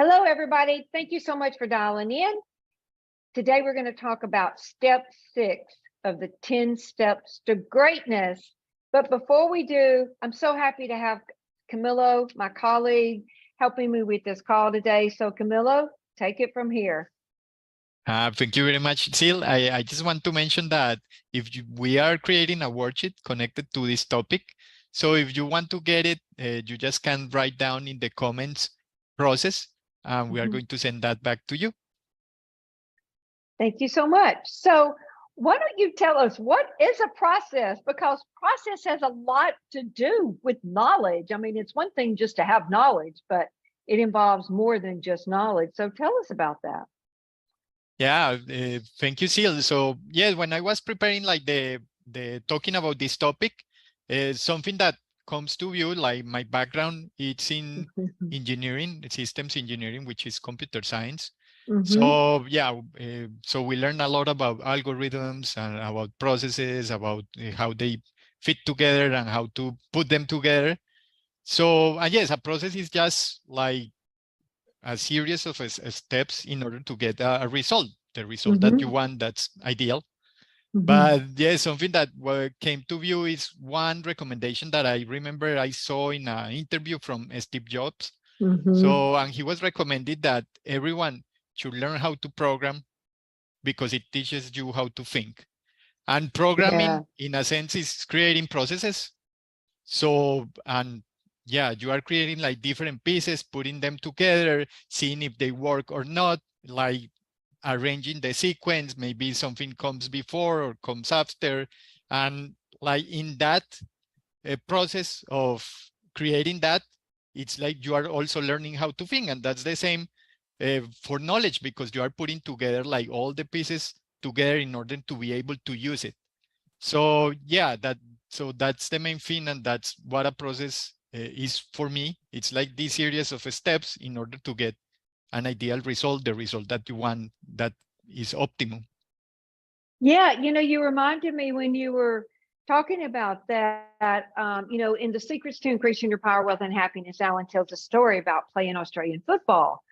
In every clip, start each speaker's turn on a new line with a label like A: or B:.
A: Hello, everybody. Thank you so much for dialing in. Today, we're going to talk about step 6 of the 10 steps to greatness. But before we do, I'm so happy to have Camilo, my colleague, helping me with this call today. So Camilo, take it from here.
B: Thank you very much, Sil. I just want to mention that we are creating a worksheet connected to this topic. So if you want to get it, you just can write down in the comments process, and we are going to send that back to you.
A: Thank you so much. So why don't you tell us, what is a process? Because process has a lot to do with knowledge. I mean, it's one thing just to have knowledge, but it involves more than just knowledge. So tell us about that.
B: Yeah, thank you, Sil. So yes, when I was preparing like the talking about this topic, something that comes to view, like my background, it's in engineering, systems engineering, which is computer science. So yeah, so we learn a lot about algorithms and about processes, about how they fit together and how to put them together. So yes, a process is just like a series of steps in order to get a result, the result that you want, that's ideal. But yes, something that came to view is one recommendation that I remember I saw in an interview from Steve Jobs. So, and he was recommended that everyone should learn how to program because it teaches you how to think. And programming, in a sense, is creating processes. So, and yeah, you are creating like different pieces, putting them together, seeing if they work or not, like arranging the sequence, maybe something comes before or comes after. And like in that process of creating that, it's like you are also learning how to think. And that's the same for knowledge, because you are putting together like all the pieces together in order to be able to use it. So yeah, so that's the main thing, and that's what a process is for me. It's like this series of steps in order to get an ideal result, the result that you want, that is optimum.
A: Yeah, you reminded me when you were talking about that, in The Secrets to Increasing Your Power, Wealth, and Happiness, Alan tells a story about playing Australian football.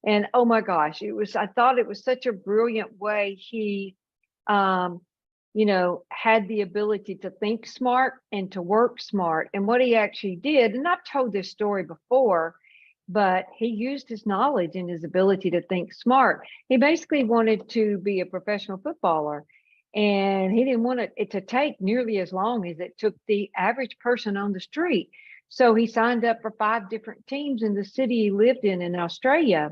A: And oh my gosh, I thought it was such a brilliant way he, had the ability to think smart and to work smart. And what he actually did, and I've told this story before, but he used his knowledge and his ability to think smart. He basically wanted to be a professional footballer, and he didn't want it to take nearly as long as it took the average person on the street. So he signed up for 5 different teams in the city he lived in Australia.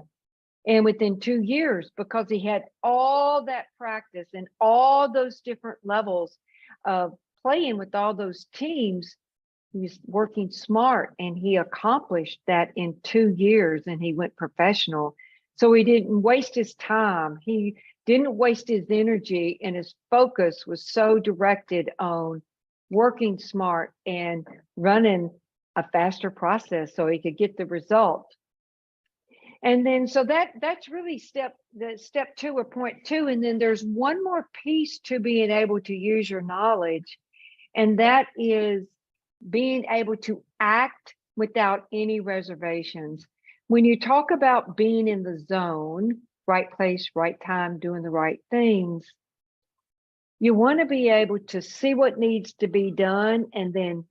A: And within 2 years, because he had all that practice and all those different levels of playing with all those teams, he was working smart, and he accomplished that in 2 years, and he went professional. So he didn't waste his time. He didn't waste his energy, and his focus was so directed on working smart and running a faster process so he could get the result. And then, so that's really step 2 or point 2. And then there's one more piece to being able to use your knowledge, and that is being able to act without any reservations. When you talk about being in the zone, right place, right time, doing the right things, you want to be able to see what needs to be done and then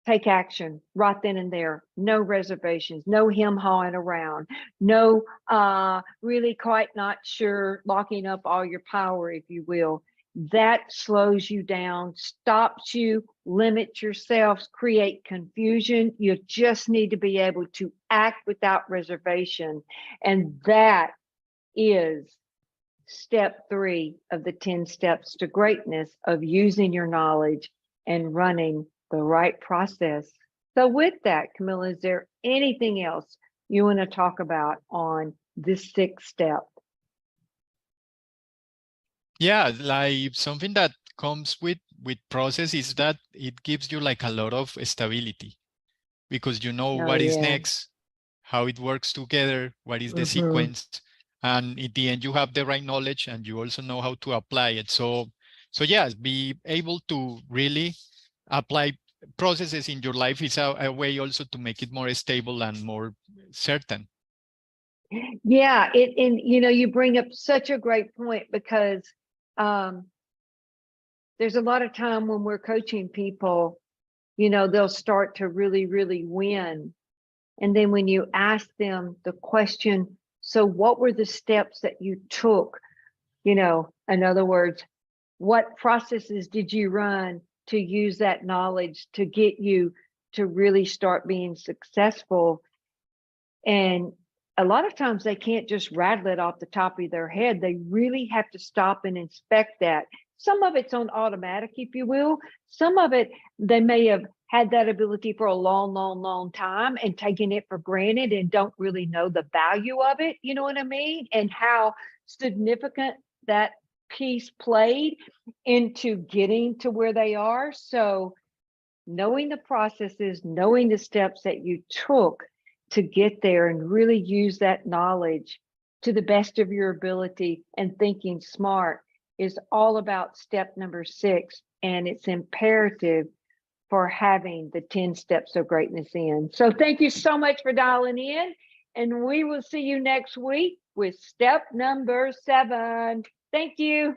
A: take action right then and there. No reservations, no hem-hawing around, no really quite not sure, locking up all your power, if you will. That slows you down, stops you, limits yourselves, create confusion. You just need to be able to act without reservation. And that is step 3 of the 10 steps to greatness, of using your knowledge and running the right process. So with that, Camilla, is there anything else you want to talk about on this 6th step?
B: Yeah, like something that comes with process is that it gives you like a lot of stability, because you know what is next, how it works together, what is the sequence, and in the end you have the right knowledge and you also know how to apply it. So yes, be able to really apply processes in your life is a way also to make it more stable and more certain.
A: Yeah, and you bring up such a great point because there's a lot of time when we're coaching people, they'll start to really, really win. And then when you ask them the question, so what were the steps that you took? In other words, what processes did you run to use that knowledge to get you to really start being successful? And a lot of times they can't just rattle it off the top of their head. They really have to stop and inspect that. Some of it's on automatic, if you will. Some of it, they may have had that ability for a long, long, long time and taken it for granted and don't really know the value of it. You know what I mean? And how significant that piece played into getting to where they are. So knowing the processes, knowing the steps that you took to get there and really use that knowledge to the best of your ability and thinking smart is all about step number 6. And it's imperative for having the 10 steps of greatness in. So thank you so much for dialing in. And we will see you next week with step number 7. Thank you.